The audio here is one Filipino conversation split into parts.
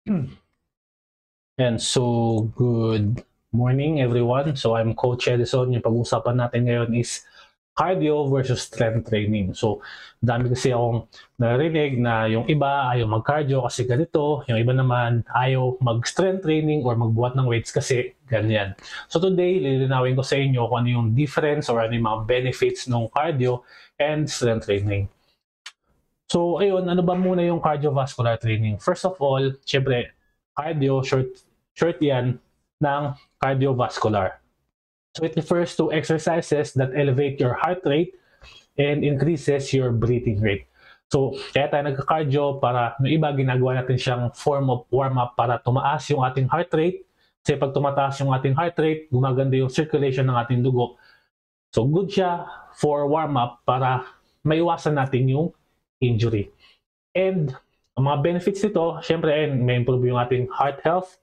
And so, good morning everyone. So, I'm Coach Edison. Yung pag-uusapan natin ngayon is cardio versus strength training. So, dami kasi akong narinig na yung iba ayaw mag-cardio kasi ganito, yung iba naman ayaw mag-strength training or magbuhat ng weights kasi ganyan. So, today, lilinawin ko sa inyo kung ano yung difference or ano yung mga benefits ng cardio and strength training. So, ayun, ano ba muna yung cardiovascular training? First of all, syempre, cardio, short yan ng cardiovascular. So, it refers to exercises that elevate your heart rate and increases your breathing rate. So, kaya tayo nagka-cardio para yung iba ginagawa natin siyang form of warm-up para tumaas yung ating heart rate. Kasi pag tumataas yung ating heart rate, gumaganda yung circulation ng ating dugo. So, good siya for warm-up para maiwasan natin yung injury. And ang mga benefits nito, syempre, may improve yung ating heart health.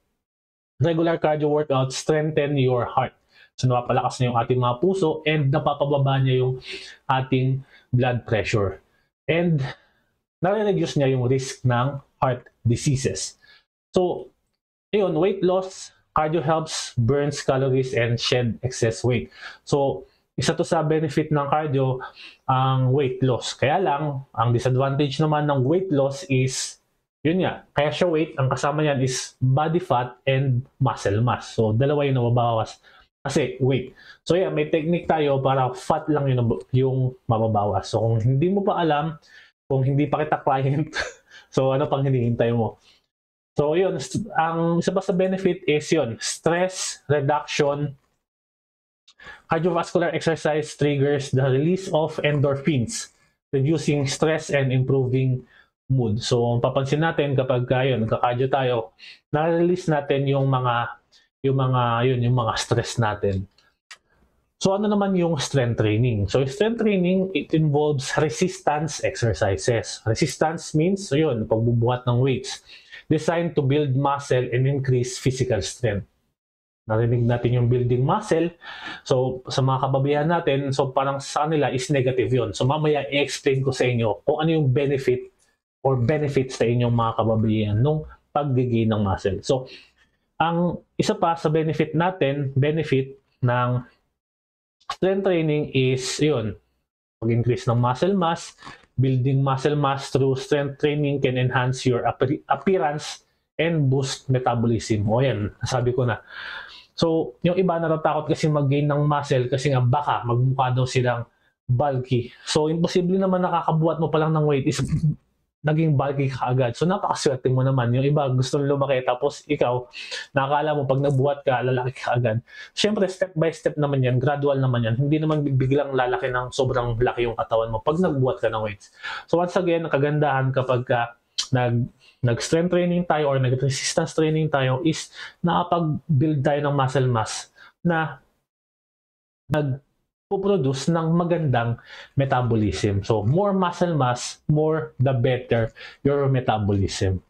Regular cardio workout strengthen your heart. So, napapalakas niya yung ating mga puso and napapababa niya yung ating blood pressure. And nare-reduce niya yung risk ng heart diseases. So, yun, weight loss, cardio helps burns calories and shed excess weight. So, isa to sa benefit ng cardio, ang weight loss. Kaya lang, ang disadvantage naman ng weight loss is, yun nga, kaya siya weight, ang kasama niyan is body fat and muscle mass. So, dalawa yung nababawas. Kasi weight. So, yeah, may technique tayo para fat lang yung mababawas. So, kung hindi mo pa alam, kung hindi pa kita client, so ano pang hinihintay mo? So, yun, ang isa pa sa benefit is yun, stress reduction. Cardiovascular exercise triggers the release of endorphins, reducing stress and improving mood. So, papansin natin kapag yun, nagka-cardio tayo, na-release natin yung mga stress natin. So, ano naman yung strength training? So, strength training, it involves resistance exercises. Resistance means, so yun, pagbubuhat ng weights, designed to build muscle and increase physical strength. Narinig natin yung building muscle. So, sa mga kababayan natin, so parang sa kanila is negative yun. So, mamaya i-explain ko sa inyo kung ano yung benefit or benefits sa inyong mga kababayan nung pag-gain ng muscle. So, ang isa pa sa benefit ng strength training is yun, pag-increase ng muscle mass. Building muscle mass through strength training can enhance your appearance and boost metabolism. O yan, nasabi ko na. So, yung iba natatakot kasi mag-gain ng muscle kasi nga baka magmukha daw silang bulky. So, imposible naman nakakabuhat mo pa lang ng weight is naging bulky ka agad. So, napakaswerte mo naman. Yung iba gusto lumaki tapos ikaw, nakakala mo pag nagbuhat ka, lalaki ka agad. Siyempre, step by step naman yan. Gradual naman yan. Hindi naman biglang lalaki ng sobrang laki yung katawan mo pag nagbuhat ka ng weights. So, once again, ang kagandahan kapag nag-strength training tayo or nag-resistance training tayo is nakapag-build tayo ng muscle mass na nagpo-produce ng magandang metabolism. So, more muscle mass, more the better your metabolism.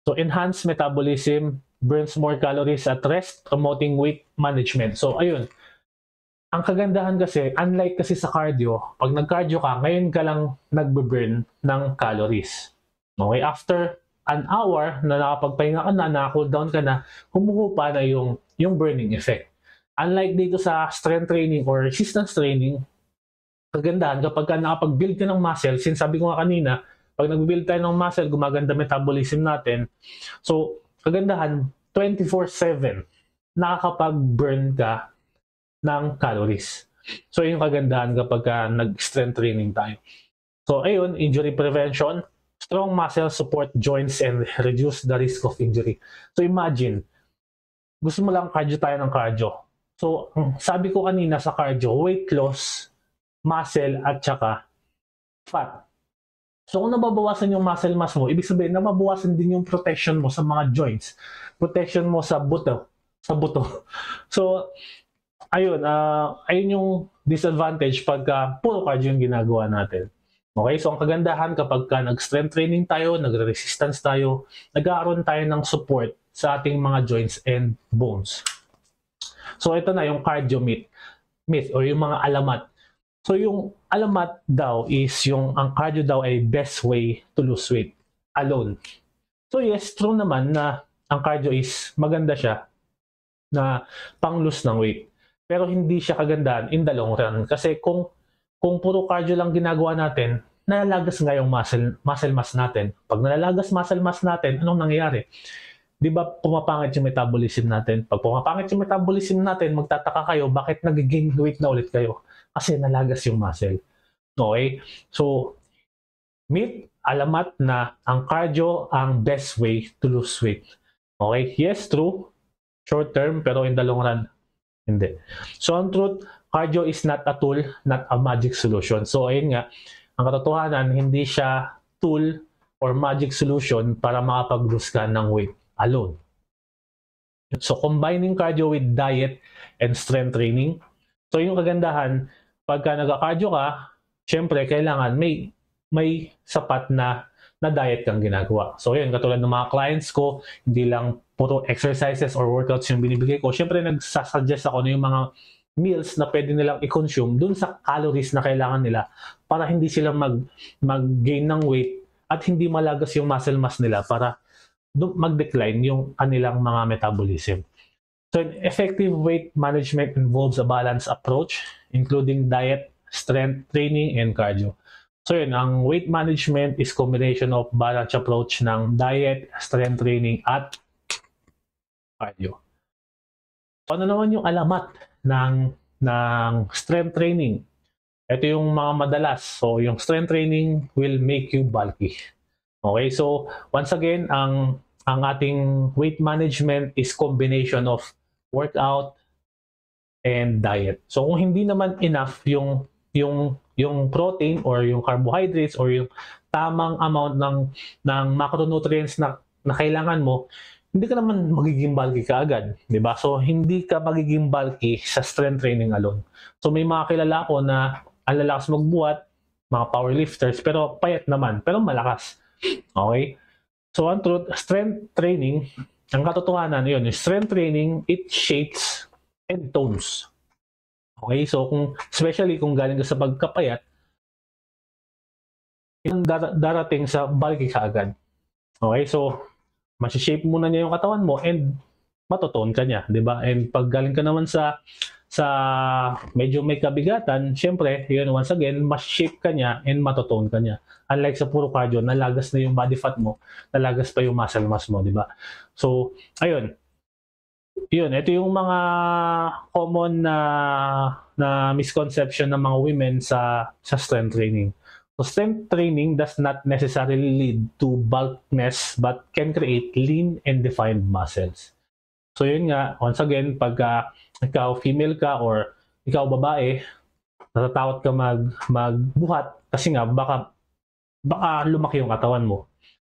So, enhanced metabolism burns more calories at rest, promoting weight management. So, ayun. Ang kagandahan kasi, unlike kasi sa cardio, pag nag-cardio ka, ngayon ka lang nagbe-burn ng calories. Okay, after an hour na nakapagpahinga ka na, naka-cool down ka na, humuhupa na yung burning effect. Unlike dito sa strength training or resistance training, kagandahan kapag ka nakapag-build ka ng muscle, since sabi ko nga kanina, pag nag-build tayo ng muscle, gumaganda metabolism natin. So, kagandahan, 24/7, nakakapag-burn ka ng calories. So, yung kagandahan kapag ka nag-strength training tayo. So, ayun, injury prevention. Strong muscle support joints and reduce the risk of injury. So imagine, gusto mo lang cardio tayo ng cardio. So sabi ko kanina sa cardio, weight loss, muscle at saka fat. So kung nababawasan yung muscle mass mo, ibig sabihin na mabawasan din yung protection mo sa mga joints. Protection mo sa buto. So ayun, ayun yung disadvantage pagka puro cardio yung ginagawa natin. Okay, so ang kagandahan kapag nag-strength training tayo, nagre-resistance tayo, nag-aaroon tayo ng support sa ating mga joints and bones. So ito na yung cardio myth or yung mga alamat. So yung alamat daw is ang cardio daw ay best way to lose weight alone. So yes, true naman na ang cardio is maganda siya na pang-lose ng weight. Pero hindi siya kagandahan in the long run. Kasi kung puro cardio lang ginagawa natin, nalalagas nga yung muscle mass natin. Pag nalalagas muscle mass natin, anong nangyayari? Di ba pumapangit yung metabolism natin? Pag pumapangit yung metabolism natin, magtataka kayo, bakit nag-gain weight na ulit kayo? Kasi nalagas yung muscle. Okay? So, alamat na ang cardio ang best way to lose weight. Okay? Yes, true. Short term, pero in the long run, hindi. So, ang truth, cardio is not a tool, not a magic solution. So, ayun nga, ang katotohanan, hindi siya tool or magic solution para makapag-lose ka ng weight alone. So, combining cardio with diet and strength training. So, yung kagandahan, pagka nag-cardio ka, syempre, kailangan may sapat na diet kang ginagawa. So, yun, katulad ng mga clients ko, hindi lang puro exercises or workouts yung binibigay ko. Syempre, nagsasuggest ako na yung mga meals na pwede nilang i-consume dun sa calories na kailangan nila para hindi sila mag-gain ng weight at hindi malagas yung muscle mass nila para mag-decline yung kanilang mga metabolism. So, effective weight management involves a balanced approach, including diet, strength training, and cardio. So, yun, ang weight management is combination of balanced approach ng diet, strength training, at cardio. So, ano naman yung alamat ng strength training? Ito yung mga madalas. So, yung strength training will make you bulky. Okay, so once again, ang ating weight management is combination of workout and diet. So, kung hindi naman enough yung protein or yung carbohydrates or yung tamang amount ng macronutrients na kailangan mo, hindi ka naman magiging bulky ka agad, di ba? So, hindi ka magiging bulky sa strength training alone. So, may mga kilala ko na ang lalakas magbuhat, mga powerlifters, pero payat naman, pero malakas. Okay? So, ang truth, strength training, ang katotohanan yun, strength training, it shapes and tones. Okay? So, especially kung galing ka sa pagkapayat, yung darating sa bulky ka agad. Okay? So, masishape muna niya yung katawan mo and matotone ka niya, di ba? And pag galing ka naman sa medyo may kabigatan, syempre, yun, once again, mas-shape ka niya and matotone ka niya. Unlike sa puro cardio, nalagas na yung body fat mo, nalagas pa yung muscle mass mo, di ba? So, ayun. Yun, ito yung mga common na misconception ng mga women sa strength training. So, strength training does not necessarily lead to bulkiness but can create lean and defined muscles. So, yun nga, once again, pagka ikaw female ka or ikaw babae, natatakot ka magbuhat kasi nga baka lumaki yung katawan mo.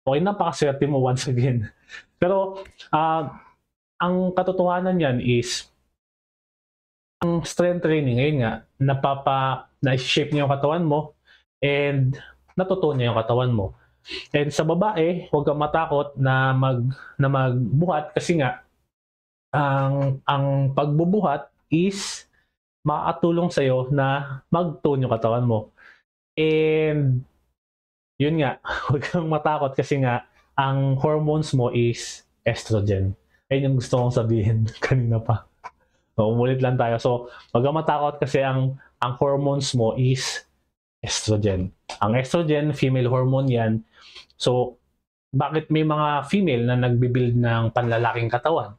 Okay, napakaswerte mo once again. Pero, ang katotohanan yan is, ang strength training, ngayon nga, na-shape niya yung katawan mo, and natutunan niya yung katawan mo. And sa babae, huwag kang matakot na magbuhat kasi nga ang pagbubuhat is makatulong sa iyo na mag-tone yung katawan mo. And yun nga, huwag kang matakot kasi nga ang hormones mo is estrogen. Ayun yung gusto kong sabihin kanina pa. So, umulit lang tayo. So, huwag kang matakot kasi ang hormones mo is estrogen. Ang estrogen, female hormone yan. So, bakit may mga female na nagbibuild ng panlalaking katawan?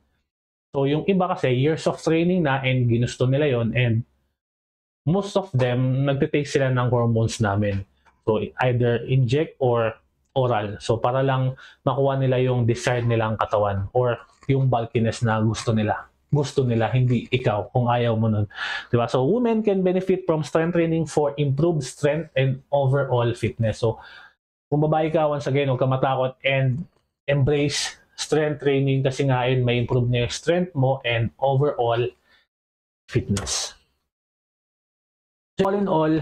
So, yung iba kasi, years of training na and ginusto nila yon, and most of them, nagtitake sila ng hormones namin. So, either inject or oral. So, para lang makuha nila yung desired nilang katawan or yung bulkiness na gusto nila. Gusto nila, hindi ikaw, kung ayaw mo nun. Diba? So, women can benefit from strength training for improved strength and overall fitness. So, kung babae ka, once again, huwag ka matakot and embrace strength training kasi nga yun, may improve na yung strength mo and overall fitness. So, all in all,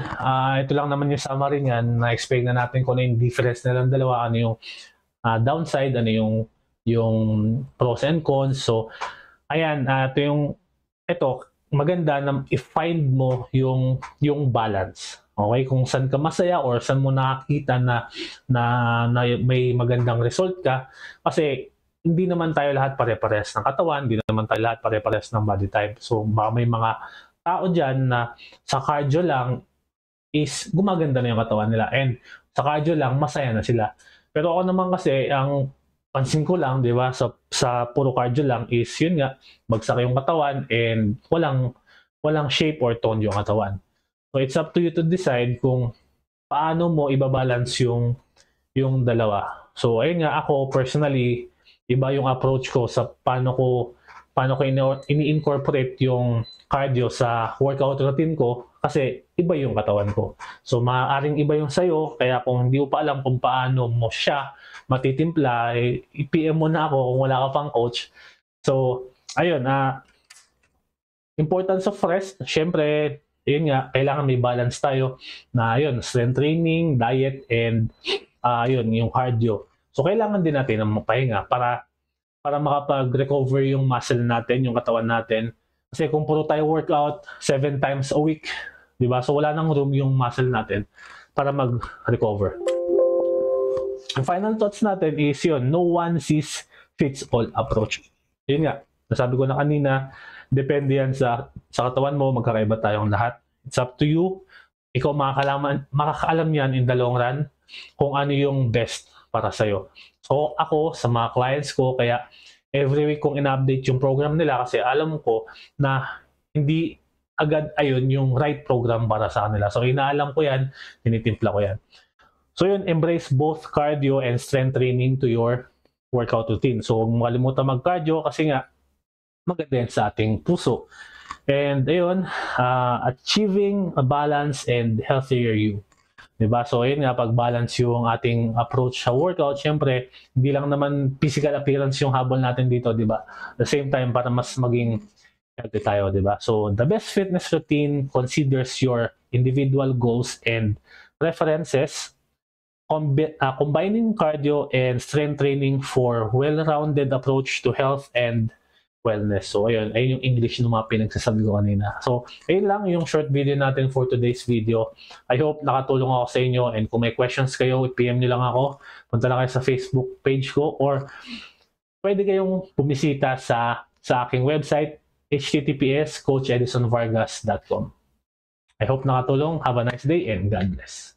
ito lang naman yung summary niyan. Na-explain na natin kung ano yung difference na lang dalawa, ano yung downside, ano yung pros and cons. So, ayan, ito, maganda na i-find mo yung balance. Okay, kung saan ka masaya or saan mo nakakita na may magandang result ka. Kasi hindi naman tayo lahat pare-pares ng katawan, hindi naman tayo lahat pare-pares ng body type. So baka may mga tao dyan na sa cardio lang is gumaganda na yung katawan nila, and sa cardio lang masaya na sila. Pero ako naman kasi, ang pansin ko lang, di ba, sa puro cardio lang is yun nga, bagsak yung katawan and walang shape or tone yung katawan. So it's up to you to decide kung paano mo ibabalance yung dalawa. So ayun nga, ako personally, iba yung approach ko sa paano ko ini-incorporate yung cardio sa workout routine ko, kasi iba yung katawan ko. So maaaring iba yung sayo, kaya kung hindi mo pa alam kung paano mo siya matitimpla, i-PM mo na ako kung wala ka pang coach. So ayun, importance of rest, syempre, yun nga, kailangan may balance tayo na yun, strength training, diet, and yun, yung cardio. So kailangan din natin ng mapahinga para makapag-recover yung muscle natin, yung katawan natin. Kasi kung puro tayo workout 7 times a week, di ba? So wala nang room yung muscle natin para mag-recover. Ang final thoughts natin is yun, no one size fits all approach. Yun nga, nasabi ko na kanina, depende yan sa katawan mo, magkakaiba tayong lahat. It's up to you. Ikaw makakaalam yan in the long run kung ano yung best para sa'yo. So ako, sa mga clients ko, kaya every week kong in-update yung program nila, kasi alam ko na hindi agad ayun yung right program para sa kanila. So inaalam ko yan, tinitimpla ko yan. So yun, embrace both cardio and strength training to your workout routine. So huwag makalimutan mag-cardio kasi nga maganda yan sa ating puso. And ayun, achieving a balance and healthier you. Diba? So ayun nga, pag-balance yung ating approach sa workout, syempre, hindi lang naman physical appearance yung habol natin dito, diba? At the same time, para mas maging healthy tayo, diba? So the best fitness routine considers your individual goals and preferences, combining cardio and strength training for well-rounded approach to health and wellness. So ayun yung English ng mga pinagsasabi ko kanina. So ayun lang yung short video natin for today's video. I hope nakatulong ako sa inyo, and kung may questions kayo, i-PM nyo lang ako. Punta lang kayo sa Facebook page ko, or pwede kayong bumisita sa aking website, https://coachedisonvargas.com. I hope nakatulong. Have a nice day and God bless.